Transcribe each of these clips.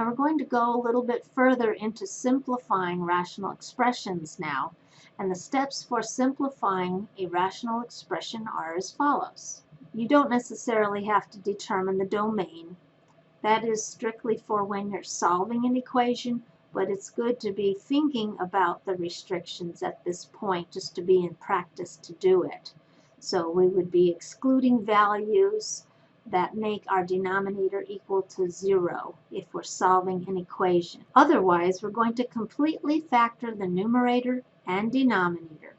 we're going to go a little bit further into simplifying rational expressions now. And the steps for simplifying a rational expression are as follows. You don't necessarily have to determine the domain. That is strictly for when you're solving an equation, but it's good to be thinking about the restrictions at this point just to be in practice to do it. So we would be excluding values that make our denominator equal to 0 if we're solving an equation. Otherwise, we're going to completely factor the numerator and denominator.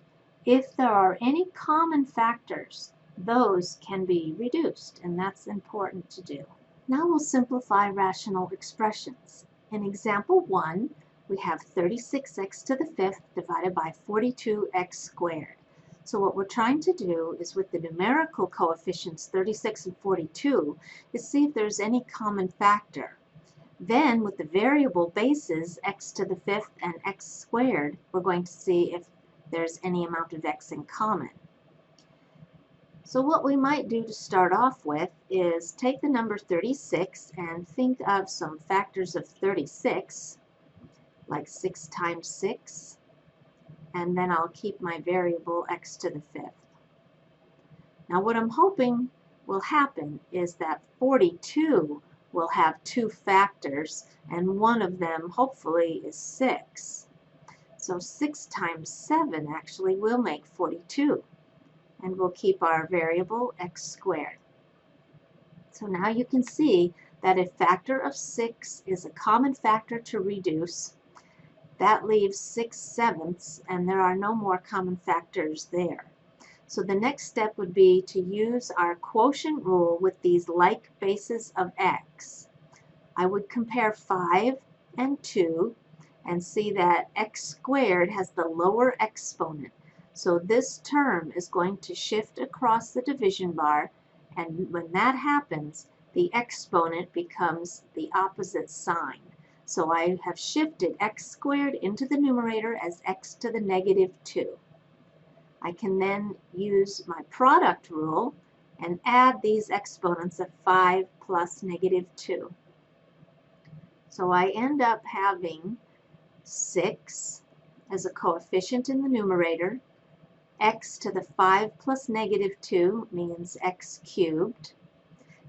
If there are any common factors, those can be reduced, and that's important to do. Now we'll simplify rational expressions. In example 1, we have 36x to the 5th divided by 42x squared. So what we're trying to do is with the numerical coefficients 36 and 42 is see if there's any common factor. Then with the variable bases x to the 5th and x squared, we're going to see if there's any amount of x in common. So what we might do to start off with is take the number 36 and think of some factors of 36, like 6 times 6, and then I'll keep my variable x to the 5th. Now what I'm hoping will happen is that 42 will have 2 factors, and one of them hopefully is 6. So 6 times 7 actually will make 42. And we'll keep our variable x squared. So now you can see that if factor of 6 is a common factor to reduce, that leaves 6/7, and there are no more common factors there. So the next step would be to use our quotient rule with these like bases of x. I would compare 5 and 2 and see that x squared has the lower exponent. So this term is going to shift across the division bar, and when that happens, the exponent becomes the opposite sign. So I have shifted x squared into the numerator as x to the negative 2. I can then use my product rule and add these exponents of 5 plus negative 2. So I end up having 6 as a coefficient in the numerator. X to the 5 plus negative 2 means x cubed.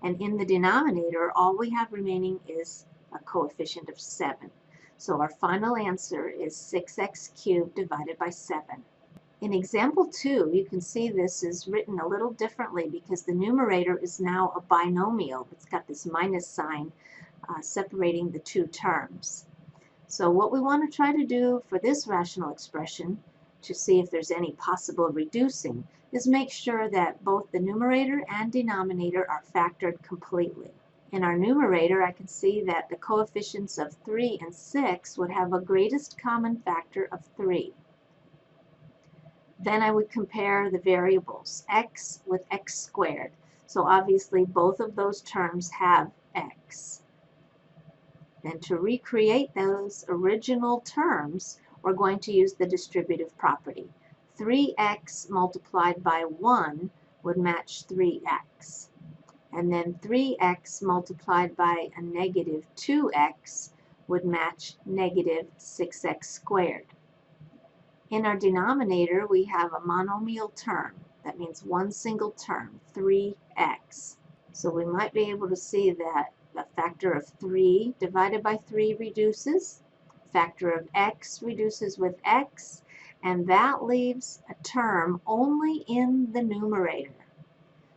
And in the denominator, all we have remaining is a coefficient of 7. So our final answer is 6x cubed divided by 7. In example 2, you can see this is written a little differently because the numerator is now a binomial. It's got this minus sign separating the two terms. So what we want to try to do for this rational expression to see if there's any possible reducing is make sure that both the numerator and denominator are factored completely. In our numerator, I can see that the coefficients of 3 and 6 would have a greatest common factor of 3. Then I would compare the variables, x with x squared. So obviously both of those terms have x. Then to recreate those original terms, we're going to use the distributive property. 3x multiplied by 1 would match 3x. And then 3x multiplied by a negative 2x would match negative 6x squared. In our denominator, we have a monomial term. That means one single term, 3x. So we might be able to see that the factor of 3 divided by 3 reduces. Factor of x reduces with x, and that leaves a term only in the numerator.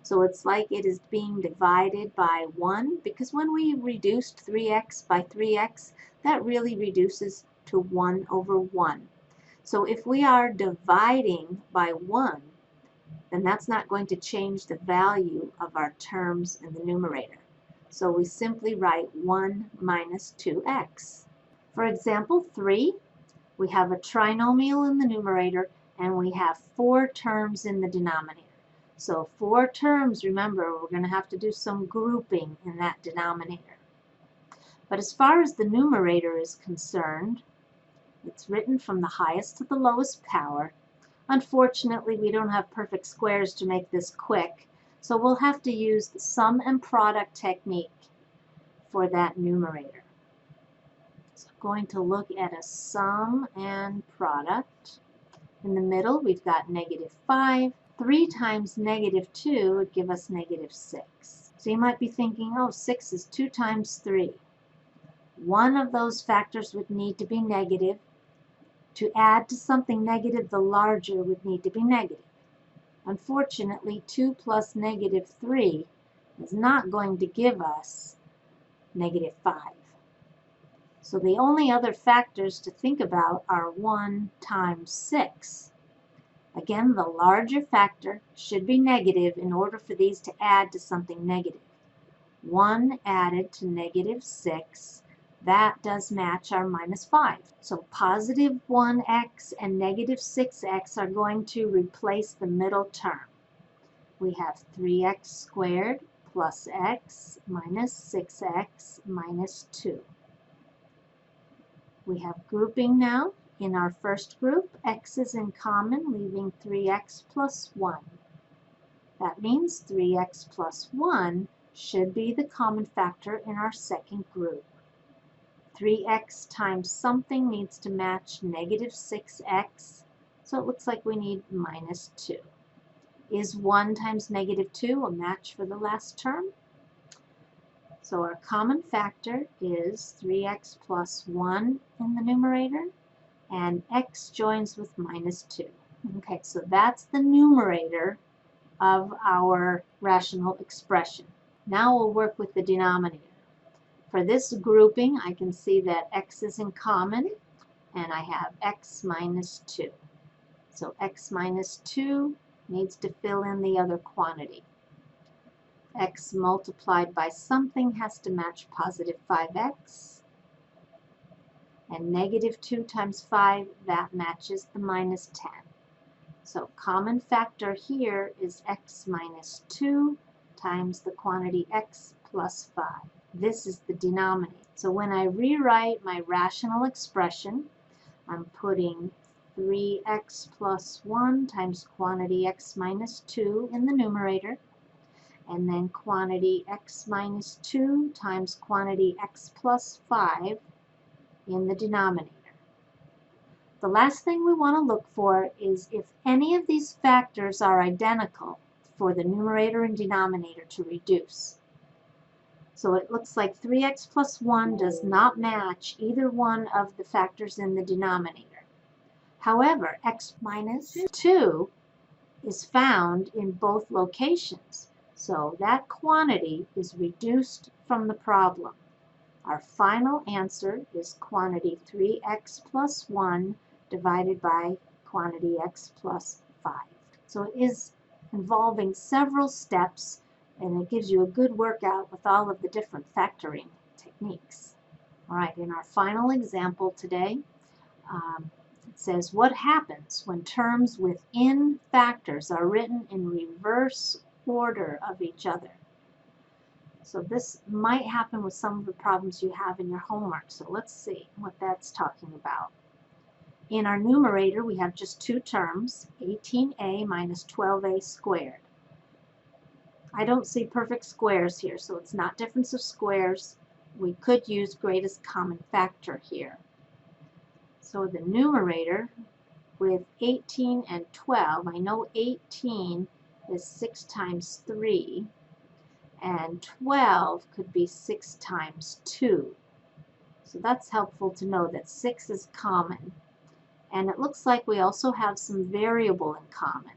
So it's like it is being divided by 1, because when we reduced 3x by 3x, that really reduces to 1 over 1. So if we are dividing by 1, then that's not going to change the value of our terms in the numerator. So we simply write 1 minus 2x. For example 3, we have a trinomial in the numerator and we have 4 terms in the denominator. So 4 terms, remember, we're going to have to do some grouping in that denominator. But as far as the numerator is concerned, it's written from the highest to the lowest power. Unfortunately, we don't have perfect squares to make this quick, so we'll have to use the sum and product technique for that numerator. going to look at a sum and product. In the middle, we've got -5. 3 times -2 would give us -6. So you might be thinking, oh, 6 is 2 times 3. One of those factors would need to be negative. To add to something negative, the larger would need to be negative. Unfortunately, 2 plus -3 is not going to give us -5. So the only other factors to think about are 1 times 6. Again, the larger factor should be negative in order for these to add to something negative. 1 added to -6, that does match our -5. So positive 1x and -6x are going to replace the middle term. We have 3x squared plus x minus 6x minus 2. We have grouping now. In our first group, x is in common, leaving 3x plus 1. That means 3x plus 1 should be the common factor in our second group. 3x times something needs to match -6x, so it looks like we need -2. Is 1 times -2 a match for the last term? So our common factor is 3x plus 1 in the numerator, and x joins with -2. Okay, so that's the numerator of our rational expression. Now we'll work with the denominator. For this grouping, I can see that x is in common, and I have x minus 2. So x minus 2 needs to fill in the other quantity. X multiplied by something has to match positive 5x. And -2 times 5, that matches the -10. So common factor here is x minus 2 times the quantity x plus 5. This is the denominator. So when I rewrite my rational expression, I'm putting 3x plus 1 times quantity x minus 2 in the numerator, and then quantity x minus 2 times quantity x plus 5 in the denominator. The last thing we want to look for is if any of these factors are identical for the numerator and denominator to reduce. So it looks like 3x plus 1 does not match either one of the factors in the denominator. However, x minus 2 is found in both locations, so that quantity is reduced from the problem. Our final answer is quantity 3x plus 1 divided by quantity x plus 5. So it is involving several steps, and it gives you a good workout with all of the different factoring techniques. All right, in our final example today, it says, what happens when terms within factors are written in reverse order of each other? So this might happen with some of the problems you have in your homework. So let's see what that's talking about. In our numerator, we have just two terms, 18a minus 12a squared. I don't see perfect squares here, so it's not difference of squares. We could use greatest common factor here. So the numerator with 18 and 12, I know 18 is 6 times 3, and 12 could be 6 times 2. So that's helpful to know that 6 is common. And it looks like we also have some variable in common.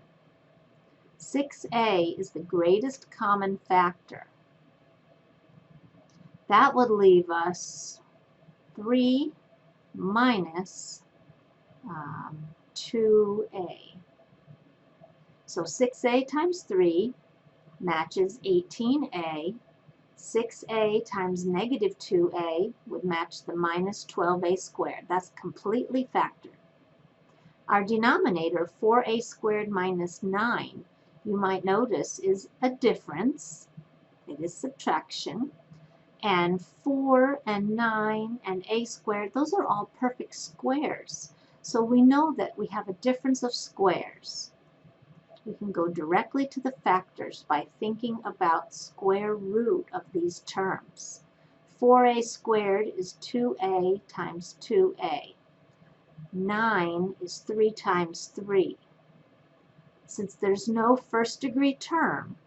6a is the greatest common factor. That would leave us 3 minus 2a. So 6a times 3 matches 18a. 6a times -2a would match the minus 12a squared. That's completely factored. Our denominator, 4a squared minus 9, you might notice is a difference. It is subtraction. And 4 and 9 and a squared, those are all perfect squares. So we know that we have a difference of squares. We can go directly to the factors by thinking about square root of these terms. 4a squared is 2a times 2a. 9 is 3 times 3. Since there's no first degree term,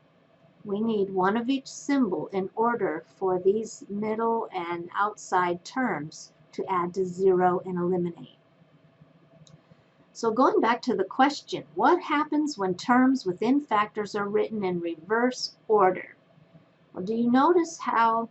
we need one of each symbol in order for these middle and outside terms to add to 0 and eliminate. So going back to the question, what happens when terms within factors are written in reverse order? Well, do you notice how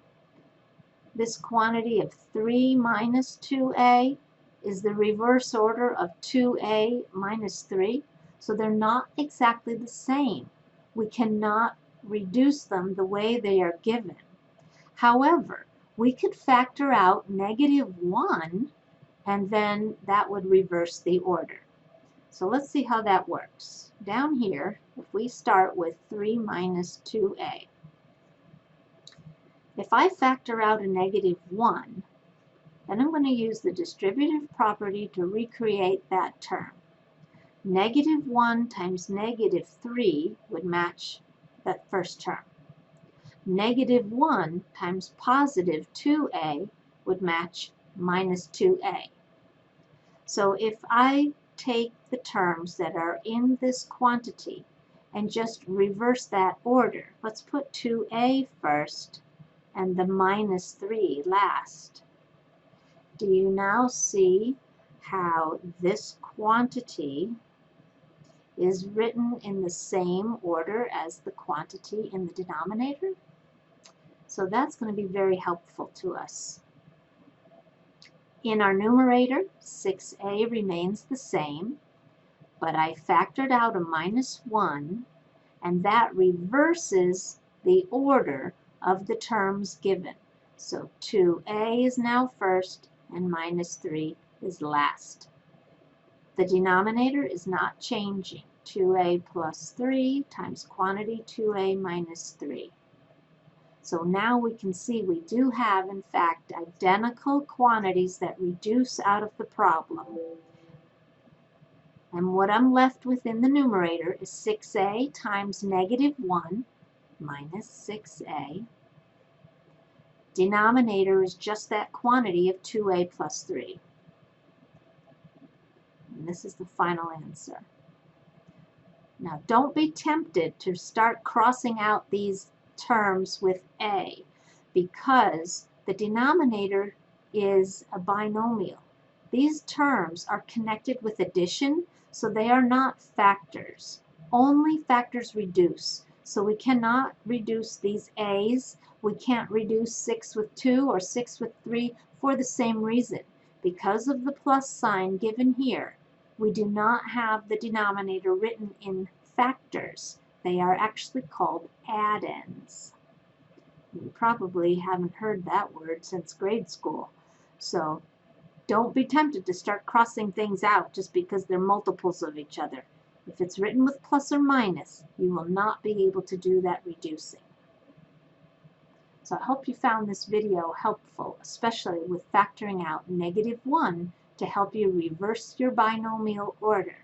this quantity of 3 minus 2a is the reverse order of 2a minus 3? So they're not exactly the same. We cannot reduce them the way they are given. However, we could factor out -1, and then that would reverse the order. So let's see how that works. Down here, if we start with 3 minus 2a, if I factor out a -1, then I'm going to use the distributive property to recreate that term. -1 times -3 would match that first term. -1 times positive 2a would match minus 2a. So if I take the terms that are in this quantity and just reverse that order, let's put 2a first and the minus 3 last. Do you now see how this quantity is written in the same order as the quantity in the denominator? So that's going to be very helpful to us. In our numerator, 6a remains the same, but I factored out a -1, and that reverses the order of the terms given. So 2a is now first, and -3 is last. The denominator is not changing. 2a plus 3 times quantity 2a minus 3. So now we can see we do have, in fact, identical quantities that reduce out of the problem. And what I'm left with in the numerator is 6a times -1 minus 6a. Denominator is just that quantity of 2a plus 3. And this is the final answer. Now, don't be tempted to start crossing out these terms with a, because the denominator is a binomial. These terms are connected with addition, so they are not factors. Only factors reduce. So we cannot reduce these a's. We can't reduce 6 with 2 or 6 with 3 for the same reason. Because of the plus sign given here, we do not have the denominator written in factors. They are actually called addends. You probably haven't heard that word since grade school. So don't be tempted to start crossing things out just because they're multiples of each other. If it's written with plus or minus, you will not be able to do that reducing. So I hope you found this video helpful, especially with factoring out -1 to help you reverse your binomial order.